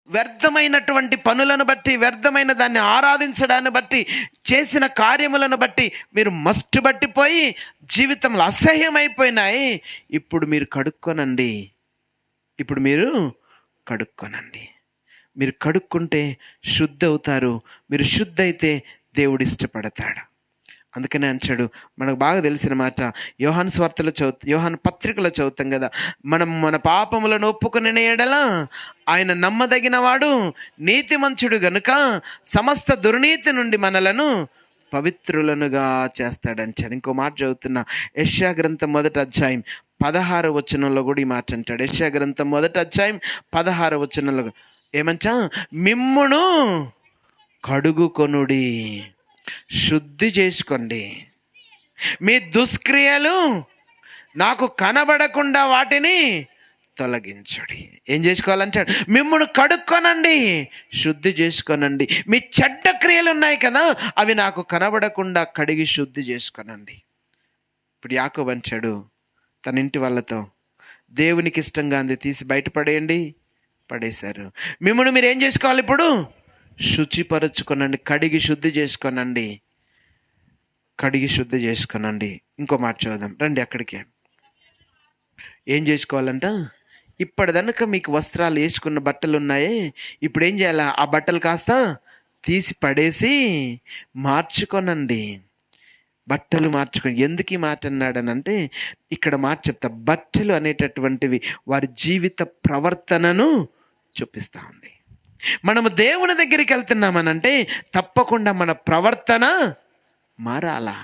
వ్యర్థమైనటువంటి పనులను బట్టి, వ్యర్థమైన దాన్ని ఆరాధించడాన్ని బట్టి, చేసిన కార్యములను బట్టి మీరు మస్టు పట్టిపోయి జీవితంలో అసహ్యమైపోయినాయి. ఇప్పుడు మీరు కడుక్కోనండి. మీరు కడుక్కుంటే శుద్ధి అవుతారు. మీరు శుద్ధి అయితే దేవుడు ఇష్టపడతాడు. అందుకనే అంటాడు, మనకు బాగా తెలిసిన మాట, యోహాను పత్రికలో చదువుతాం కదా, మనం మన పాపములను ఒప్పుకునే ఎడల ఆయన నమ్మదగిన వాడు, నీతిమంతుడు గనుక సమస్త దుర్నీతి నుండి మనలను పవిత్రులనుగా చేస్తాడంటాడు. ఇంకో మాట చదువుతున్నా, యెషయా గ్రంథం 1వ అధ్యాయం 16వ వచనంలో కూడా ఈ మాట అంటాడు. యెషయా గ్రంథం 1వ అధ్యాయం 16వ వచనంలో ఏమంటా, మిమ్మును కడుగుకొనుడి, శుద్ధి చేసుకోండి, మీ దుష్క్రియలు నాకు కనబడకుండా వాటిని తొలగించుడి. ఏం చేసుకోవాలంటాడు? మిమ్మును కడుక్కొనండి, శుద్ధి చేసుకోనండి. మీ చెడ్డ క్రియలు ఉన్నాయి కదా, అవి నాకు కనబడకుండా కడిగి శుద్ధి చేసుకోనండి. ఇప్పుడు యాకోబు అంటాడు తన ఇంటి వాళ్ళతో, దేవునికి ఇష్టంగా అంది తీసి బయటపడేయండి. పడేశారు. మిమ్మల్ని మీరు ఏం చేసుకోవాలి? ఇప్పుడు శుచిపరచుకోనండి, కడిగి శుద్ధి చేసుకోనండి. ఇంకో మాట చూద్దాం రండి. అక్కడికి ఏం చేసుకోవాలంట? ఇప్పటిదనక మీకు వస్త్రాలు వేసుకున్న బట్టలు ఉన్నాయే, ఇప్పుడు ఏం చేయాలి? ఆ బట్టలు కాస్త తీసి పడేసి మార్చుకోనండి. బట్టలు మార్చుకొని. ఎందుకు ఈ మాట అన్నాడనంటే, ఇక్కడ మాట చెప్తా, బట్టలు అనేటటువంటివి వారి జీవిత ప్రవర్తనను చూపిస్తూ ఉంది. మనము దేవుని దగ్గరికి వెళ్తున్నామనంటే తప్పకుండా మన ప్రవర్తన మారాలా.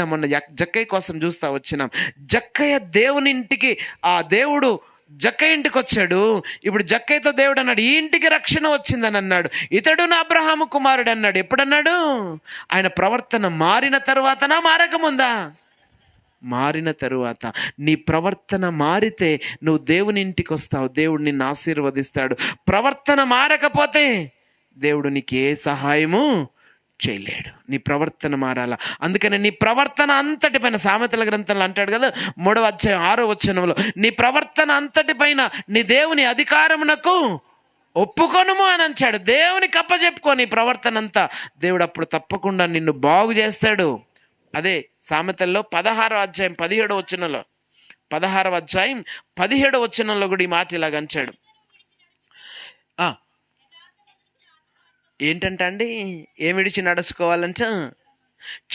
మొన్న జక్కయ్య కోసం చూస్తా వచ్చినాం. జక్కయ్య దేవుని ఇంటికి, ఆ దేవుడు జక్కయ్య ఇంటికి వచ్చాడు. ఇప్పుడు జక్కయ్యతో దేవుడు అన్నాడు, ఈ ఇంటికి రక్షణ వచ్చిందని అన్నాడు. ఇతడు నా అబ్రహాము కుమారుడు అన్నాడు. ఎప్పుడన్నాడు? ఆయన ప్రవర్తన మారిన తరువాతనా, మారకముందా? మారిన తరువాత. నీ ప్రవర్తన మారితే నువ్వు దేవుని ఇంటికి వస్తావు, దేవుడు నిన్ను ఆశీర్వదిస్తాడు. ప్రవర్తన మారకపోతే దేవుడు నీకు ఏ సహాయము చేయలేడు. నీ ప్రవర్తన మారాలా. అందుకని నీ ప్రవర్తన అంతటి పైన, సామెతల గ్రంథంలో అంటాడు కదా 3వ అధ్యాయం 6వ వచనంలో, నీ ప్రవర్తన అంతటి పైన నీ దేవుని అధికారమునకు ఒప్పుకొనుము అని అంటాడు. దేవునికి అప్పచెప్పుకో నీ ప్రవర్తన అంతా. దేవుడు అప్పుడు తప్పకుండా నిన్ను బాగు చేస్తాడు. అదే సామెతల్లో 16వ అధ్యాయం 17వ వచనంలో, 16వ అధ్యాయం 17వ వచనంలో కూడా ఈ మాట ఇలాగ అంటాడు. ఏంటంటే అండి, ఏం విడిచి నడుచుకోవాలంట?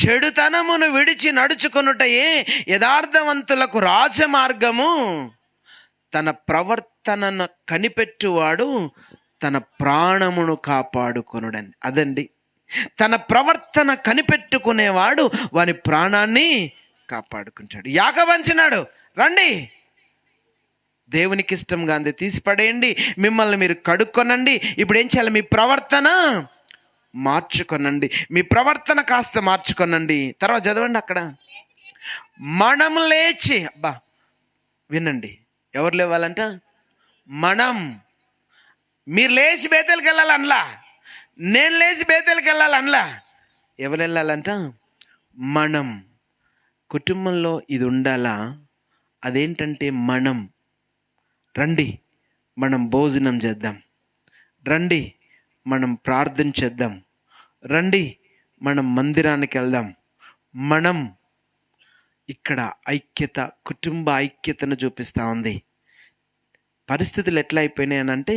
చెడుతనమును విడిచి నడుచుకొనుటయే యథార్థవంతులకు రాజమార్గము. తన ప్రవర్తనను కనిపెట్టువాడు తన ప్రాణమును కాపాడుకొనుడని. అదండి, తన ప్రవర్తన కనిపెట్టుకునేవాడు వాని ప్రాణాన్ని కాపాడుకుంటాడు. యాకోబు రండి, దేవునికి ఇష్టంగా అంది తీసి పడేయండి, మిమ్మల్ని మీరు కడుక్కొనండి. ఇప్పుడు ఏం చేయాలి? మీ ప్రవర్తన మార్చుకొనండి. మీ ప్రవర్తన కాస్త మార్చుకొనండి. తర్వాత చదవండి అక్కడ, మనం లేచి, వినండి, ఎవరు లేవాలంట? మీరు లేచి బేతేలుకి వెళ్ళాలి అనలా, నేను లేచి బేతేలుకి వెళ్ళాలి అనలా. ఎవరు వెళ్ళాలంట? మనం. కుటుంబంలో ఇది ఉండాలా. అదేంటంటే రండి మనం భోజనం చేద్దాం, రండి మనం ప్రార్థన చేద్దాం, రండి మనం మందిరానికి వెళ్దాం. మనం ఇక్కడ ఐక్యత, కుటుంబ ఐక్యతను చూపిస్తూ ఉంది. పరిస్థితులు ఎట్లా అయిపోయినాయనంటే,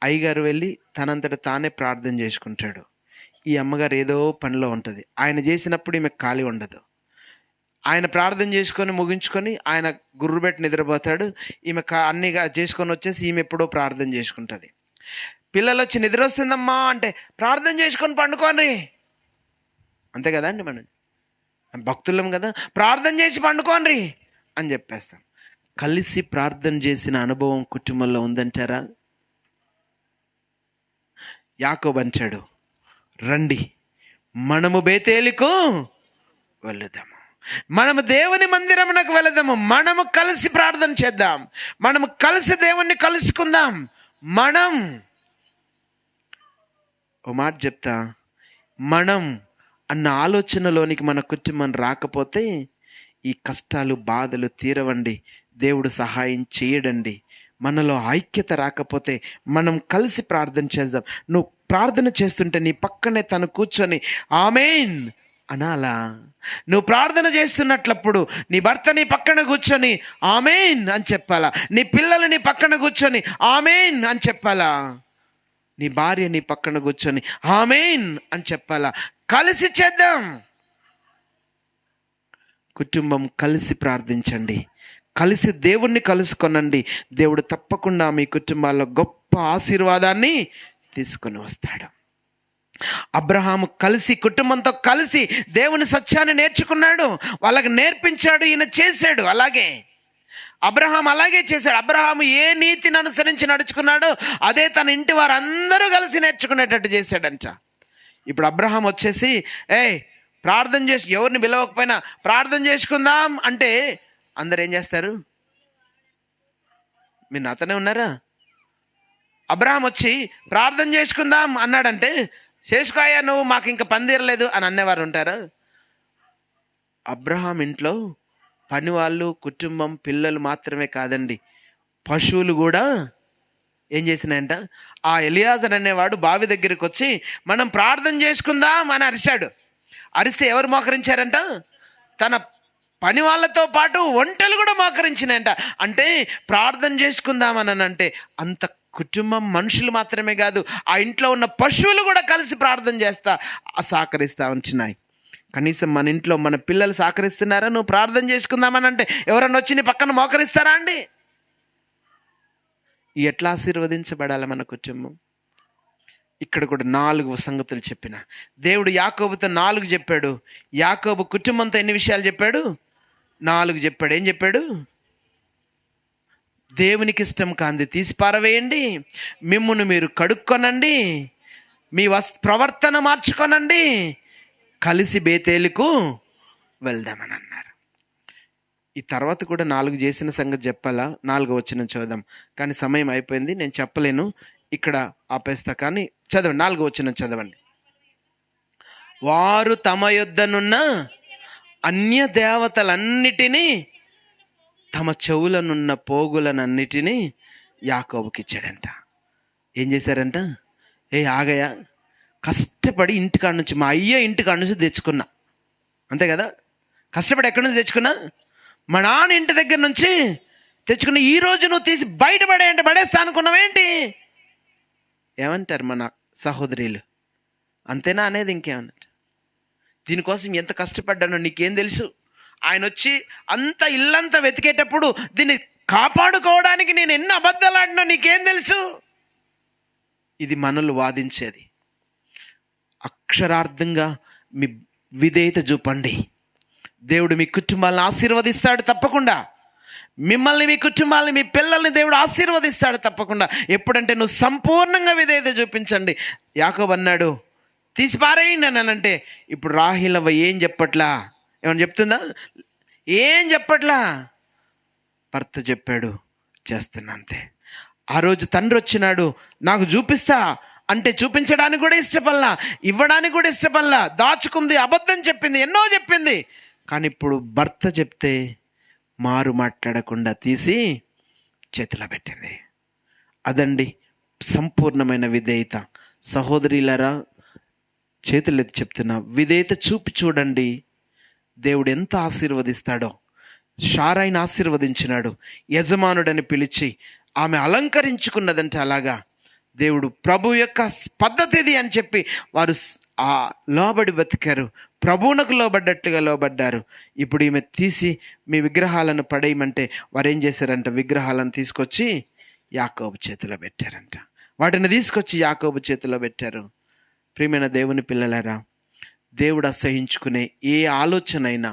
అయ్యగారు వెళ్ళి తనంతట తానే ప్రార్థన చేసుకుంటాడు. ఈ అమ్మగారు ఏదో పనిలో ఉంటుంది. ఆయన చేసినప్పుడు ఈమె ఖాళీ ఉండదు. ఆయన ప్రార్థన చేసుకొని ముగించుకొని ఆయన గుర్రుబెట్టి నిద్రపోతాడు. ఈమె అన్నీ చేసుకొని వచ్చేసి ఈమె ఎప్పుడో ప్రార్థన చేసుకుంటుంది. పిల్లలు వచ్చి నిద్ర వస్తుందమ్మా అంటే, ప్రార్థన చేసుకొని పండుకోండి, అంతే కదా అండి. మనం భక్తులం కదా, ప్రార్థన చేసి పండుకోండి అని చెప్పేస్తాం. కలిసి ప్రార్థన చేసిన అనుభవం కుటుంబంలో ఉందంటారా? యాకోబు అంటాడు, రండి మనము బేతేలుకు వెళదాము, మనము దేవుని మందిరమునకు వెళదాము, మనము కలిసి ప్రార్థన చేద్దాం, మనము కలిసి దేవుణ్ణి కలుసుకుందాం. ఓ మాట చెప్తా, మనం అన్న ఆలోచనలోనికి మన కుటుంబం రాకపోతే ఈ కష్టాలు బాధలు తీరవండి. దేవుడు సహాయం చేయడండి. మనలో ఐక్యత రాకపోతే మనం కలిసి ప్రార్థన చేద్దాం. నువ్వు ప్రార్థన చేస్తుంటే నీ పక్కనే తను కూర్చొని ఆమేన్ అనాలా? నువ్వు ప్రార్థన చేస్తున్నట్లప్పుడు నీ భర్త నీ పక్కన కూర్చొని ఆమేన్ అని చెప్పాలా? నీ పిల్లలు నీ పక్కన కూర్చొని ఆమేన్ అని చెప్పాలా? నీ భార్య నీ పక్కన కూర్చొని ఆమేన్ అని చెప్పాలా? కలిసి చేద్దాం. కుటుంబం కలిసి ప్రార్థించండి, కలిసి దేవుణ్ణి కలుసుకొనండి. దేవుడు తప్పకుండా మీ కుటుంబాల్లో గొప్ప ఆశీర్వాదాన్ని తీసుకొని వస్తాడు. అబ్రహాము కలిసి కుటుంబంతో కలిసి దేవుని సత్యాన్ని నేర్చుకున్నాడు, వాళ్ళకి నేర్పించాడు, ఈయన చేశాడు. అలాగే అబ్రహాం అలాగే చేశాడు. అబ్రహాము ఏ నీతిని అనుసరించి నడుచుకున్నాడో అదే తన ఇంటి వారందరూ కలిసి నేర్చుకునేటట్టు చేశాడంట. ఇప్పుడు అబ్రహాం వచ్చేసి ప్రార్థన చేసి, ఎవరిని పిలవకపోయినా ప్రార్థన చేసుకుందాం అంటే అందరు ఏం చేస్తారు? మీరు నాతోనే ఉన్నారా? అబ్రహాం వచ్చి ప్రార్థన చేసుకుందాం అన్నాడంటే చేసుకోయా నువ్వు, మాకు ఇంకా పని తీరలేదు అని అనేవారు ఉంటారు? అబ్రహాం ఇంట్లో పని వాళ్ళు, కుటుంబం, పిల్లలు మాత్రమే కాదండి, పశువులు కూడా ఏం చేసినాయంట? ఆ ఎలియాజర్ అనేవాడు బావి దగ్గరికి వచ్చి మనం ప్రార్థన చేసుకుందాం అని అరిశాడు. అరిస్తే ఎవరు మోకరించారంట? తన పని వాళ్ళతో పాటు ఒంటెలు కూడా మోకరించినాయంట. అంటే ప్రార్థన చేసుకుందామని అంటే అంత కుటుంబం మనుషులు మాత్రమే కాదు, ఆ ఇంట్లో ఉన్న పశువులు కూడా కలిసి ప్రార్థన చేస్తా సహకరిస్తా ఉంటున్నాయి. కనీసం మన ఇంట్లో మన పిల్లలు సహకరిస్తున్నారా? నువ్వు ప్రార్థన చేసుకుందామని అంటే ఎవరన్నా వచ్చి నీ పక్కన మోకరిస్తారా అండి? ఎట్లా ఆశీర్వదించబడాలి మన కుటుంబం? ఇక్కడ కూడా 4 సంగతులు చెప్పిన దేవుడు యాకోబుతో 4 చెప్పాడు. యాకోబు కుటుంబంతో ఎన్ని విషయాలు చెప్పాడు? 4 చెప్పాడు. ఏం చెప్పాడు? దేవునికి ఇష్టం కాంది తీసి పారవేయండి, మిమ్మును మీరు కడుక్కొనండి, మీ ప్రవర్తన మార్చుకొనండి, కలిసి బేతేలుకు వెళ్దామని అన్నారు. ఈ తర్వాత కూడా 4 చేసిన సంగతి చెప్పాలా? 4వ వచనం చదువుదాం. కానీ సమయం అయిపోయింది, నేను చెప్పలేను, ఇక్కడ ఆపేస్తా. కానీ చదవండి, 4వ వచనం చదవండి. వారు తమ యొద్దనున్న అన్య దేవతలన్నిటినీ, తమ చెవులనున్న పోగులనన్నిటినీ యాకోబుకి ఇచ్చాడంట. ఏం చేశారంట? ఆగయ్య, కష్టపడి ఇంటికాడ నుంచి, మా అయ్య ఇంటికాడ నుంచి తెచ్చుకున్నా, అంతే కదా? కష్టపడి ఎక్కడి నుంచి తెచ్చుకున్నా? మా నాన్న ఇంటి దగ్గర నుంచి తెచ్చుకున్న. ఈరోజు నువ్వు తీసి బయటపడేయంటే పడేస్తా అనుకున్నావేంటి? ఏమంటారు మన సహోదరులు? అంతేనా అనేది? ఇంకేమన్నట్టు? దీనికోసం ఎంత కష్టపడ్డానో నీకేం తెలుసు? ఆయన వచ్చి అంత ఇల్లంతా వెతికేటప్పుడు దీన్ని కాపాడుకోవడానికి నేను ఎన్ని అబద్ధాలు ఆడినో నీకేం తెలుసు? ఇది మనల్ని వాదించేది. అక్షరార్థంగా మీ విధేయత చూపండి, దేవుడు మీ కుటుంబాలను ఆశీర్వదిస్తాడు తప్పకుండా. మిమ్మల్ని, మీ కుటుంబాలని, మీ పిల్లల్ని దేవుడు ఆశీర్వదిస్తాడు తప్పకుండా. ఎప్పుడంటే నువ్వు సంపూర్ణంగా విధేయత చూపించండి. యాకోబు అన్నాడు తీసి పారేయండి అని అంటే, ఇప్పుడు రాహిలవ్వ ఏం చెప్పట్లా? ఏమన్నా చెప్తుందా? ఏం చెప్పట్లా. భర్త చెప్పాడు, చేస్తున్నా అంతే. ఆ రోజు తండ్రి వచ్చినాడు, నాకు చూపిస్తా అంటే చూపించడానికి కూడా ఇష్టపడలా, ఇవ్వడానికి కూడా ఇష్టపడలా, దాచుకుంది, అబద్ధం చెప్పింది, ఎన్నో చెప్పింది. కానీ ఇప్పుడు భర్త చెప్తే మారు మాట్లాడకుండా తీసి చేతిలో పెట్టింది. అదండి సంపూర్ణమైన విధేయత. సహోదరులారా, చేతులెత్తి చెప్తున్నా, విధేయత చూపి చూడండి, దేవుడు ఎంత ఆశీర్వదిస్తాడో. షారాయిని ఆశీర్వదించినాడు, యజమానుడని పిలిచి ఆమె అలంకరించుకున్నదంటే అలాగా దేవుడు ప్రభు యొక్క పద్ధతి ఇది అని చెప్పి వారు ఆ లోబడి బతికారు, ప్రభువునకు లోబడ్డట్టుగా లోబడ్డారు. ఇప్పుడు ఈమె తీసి మీ విగ్రహాలను పడేయమంటే వారు ఏం చేశారంట? విగ్రహాలను తీసుకొచ్చి యాకోబు చేతిలో పెట్టారంట. వాటిని తీసుకొచ్చి యాకోబు చేతిలో పెట్టారు. ప్రియమైన దేవుని పిల్లలారా, దేవుడు అసహించుకునే ఏ ఆలోచన అయినా,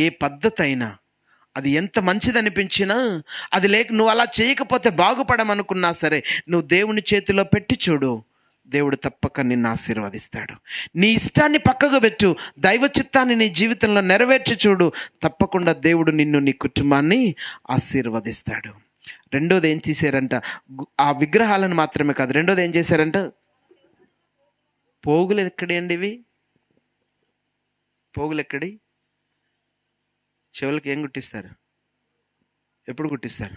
ఏ పద్ధతి అయినా, అది ఎంత మంచిది అనిపించినా, అది లేక నువ్వు అలా చేయకపోతే బాగుపడమనుకున్నా సరే, నువ్వు దేవుని చేతిలో పెట్టి చూడు, దేవుడు తప్పక నిన్ను ఆశీర్వదిస్తాడు. నీ ఇష్టాన్ని పక్కకు పెట్టు, దైవ చిత్తాన్ని నీ జీవితంలో నెరవేర్చి చూడు, తప్పకుండా దేవుడు నిన్ను, నీ కుటుంబాన్ని ఆశీర్వదిస్తాడు. రెండోది ఏం చేశారంట? ఆ విగ్రహాలను మాత్రమే కాదు, రెండోది ఏం చేశారంట? పోగులు ఎక్కడి అండి? ఇవి పోగులు ఎక్కడి? చెవులకి ఏం కుట్టిస్తారు? ఎప్పుడు కుట్టిస్తారు?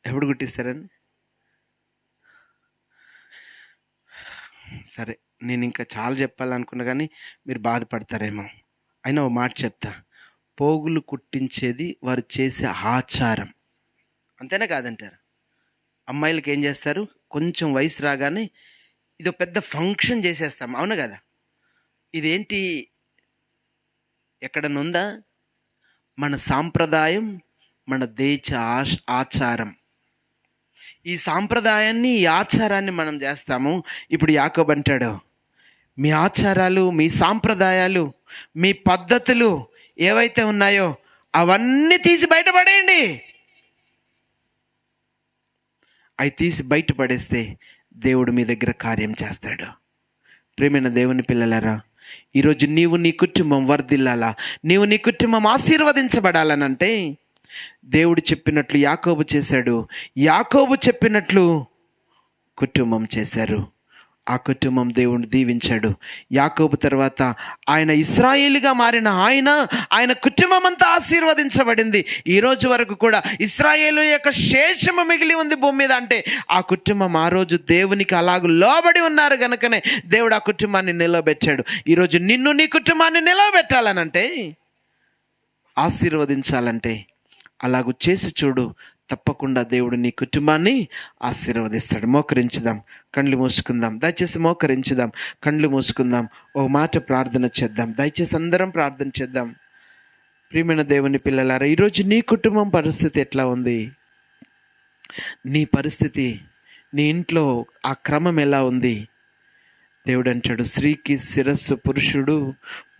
ఎప్పుడు కుట్టిస్తారని? సరే, నేను ఇంకా చాలా చెప్పాలనుకున్నా కానీ మీరు బాధపడతారేమో. అయినా ఓ మాట చెప్తా. పోగులు కుట్టించేది వారు చేసే ఆచారం, అంతేనా కాదంటారు? అమ్మాయిలకి ఏం చేస్తారు, కొంచెం వయసు రాగానే ఇది పెద్ద ఫంక్షన్ చేసేస్తాం, అవును కదా? ఇదేంటి, ఎక్కడనుందా? మన సాంప్రదాయం, మన దేశ ఆచారం. ఈ సాంప్రదాయాన్ని, ఈ ఆచారాన్ని మనం చేస్తాము. ఇప్పుడు యాకోబు అంటాడు, మీ ఆచారాలు, మీ సాంప్రదాయాలు, మీ పద్ధతులు ఏవైతే ఉన్నాయో అవన్నీ తీసి బయటపడేయండి. అవి తీసి బయటపడేస్తే దేవుడు మీ దగ్గర కార్యం చేస్తాడు. ప్రియమైన దేవుని పిల్లలారా, ఈరోజు నీవు నీ కుటుంబం వర్ధిల్లాలా, నీవు నీ కుటుంబం ఆశీర్వదించబడాలనంటే దేవుడు చెప్పినట్లు యాకోబు చేశాడు. యాకోబు చెప్పినట్లు కుటుంబం చేశారు. ఆ కుటుంబం దేవుడు దీవించాడు. యాకోబు తర్వాత ఆయన ఇశ్రాయేలుగా మారిన ఆయన కుటుంబం అంతా ఆశీర్వదించబడింది. ఈరోజు వరకు కూడా ఇశ్రాయేలు యొక్క శేషము మిగిలి ఉంది భూమి మీద. అంటే ఆ కుటుంబం ఆ రోజు దేవునికి అలాగూ లోబడి ఉన్నారు కనుకనే దేవుడు ఆ కుటుంబాన్ని నిలబెట్టాడు. ఈరోజు నిన్ను, నీ కుటుంబాన్ని నిలబెట్టాలనంటే, ఆశీర్వదించాలంటే అలాగూ చేసి చూడు, తప్పకుండా దేవుడు నీ కుటుంబాన్ని ఆశీర్వదిస్తాడు. మోకరించుదాం, కళ్ళు మూసుకుందాం. దయచేసి మోకరించుదాం, కళ్ళు మూసుకుందాం. ఓ మాట ప్రార్థన చేద్దాం. దయచేసి అందరం ప్రార్థన చేద్దాం. ప్రియమైన దేవుని పిల్లలారా, ఈరోజు నీ కుటుంబం పరిస్థితి ఎట్లా ఉంది? నీ పరిస్థితి, నీ ఇంట్లో ఆ క్రమం ఎలా ఉంది? దేవుడు అంటాడు, స్త్రీకి శిరస్సు పురుషుడు,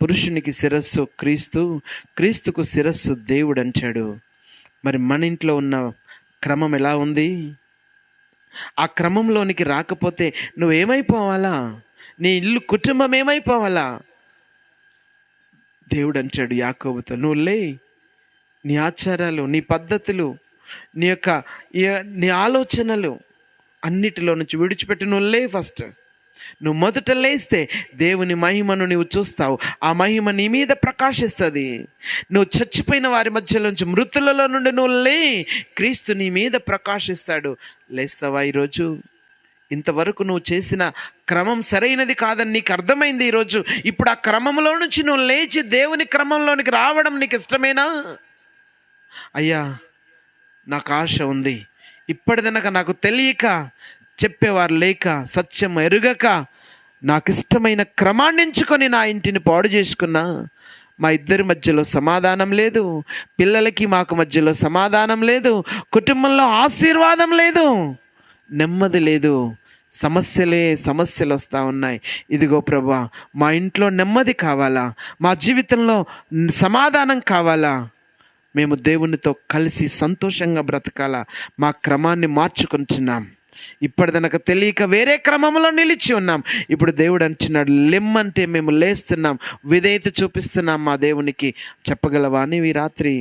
పురుషునికి శిరస్సు క్రీస్తు, క్రీస్తుకు శిరస్సు దేవుడు అంటాడు. మరి మన ఇంట్లో ఉన్న క్రమం ఎలా ఉంది? ఆ క్రమంలోనికి రాకపోతే నువ్వేమైపోవాలా? నీ ఇల్లు, కుటుంబం ఏమైపోవాలా? దేవుడు అంటాడు యాకోబుతో, నువ్వు లే, నీ ఆచారాలు, నీ పద్ధతులు, నీ ఆలోచనలు అన్నిటిలో నుంచి విడిచిపెట్టి నువ్వు లే. ఫస్ట్ నువ్వు మొదట లేస్తే దేవుని మహిమను నువ్వు చూస్తావు. ఆ మహిమ నీ మీద ప్రకాశిస్తుంది. నువ్వు చచ్చిపోయిన వారి మధ్యలోంచి, మృతులలో నుండి నువ్వు లే, క్రీస్తు నీ మీద ప్రకాశిస్తాడు. లేస్తావా? ఈరోజు ఇంతవరకు నువ్వు చేసిన క్రమం సరైనది కాదని నీకు అర్థమైంది ఈరోజు. ఇప్పుడు ఆ క్రమంలో నుంచి నువ్వు లేచి దేవుని క్రమంలోనికి రావడం నీకు ఇష్టమేనా? అయ్యా, నాకు ఆశ ఉంది, ఇప్పటిదనక నాకు తెలియక, చెప్పేవారు లేక, సత్యం ఎరుగక, నాకు ఇష్టమైన క్రమాన్ని ఎంచుకొని నా ఇంటిని పాడు చేసుకున్నా. మా ఇద్దరి మధ్యలో సమాధానం లేదు, పిల్లలకి మాకు మధ్యలో సమాధానం లేదు, కుటుంబంలో ఆశీర్వాదం లేదు, నెమ్మది లేదు, సమస్యలు వస్తూ ఉన్నాయి. ఇదిగో ప్రభువా, మా ఇంట్లో నెమ్మది కావాలా, మా జీవితంలో సమాధానం కావాలా, మేము దేవునితో కలిసి సంతోషంగా బ్రతకాలా, మా క్రమాన్ని మార్చుకుంటున్నాం. ఇప్పటిదనక తెలియక వేరే క్రమంలో నిలిచి ఉన్నాం. ఇప్పుడు దేవుడు అంటున్నాడు, లెమ్మంటే మేము లేస్తున్నాం, విధేయత చూపిస్తున్నాం మా దేవునికి. చెప్పగలవా నీవు ఈ రాత్రి?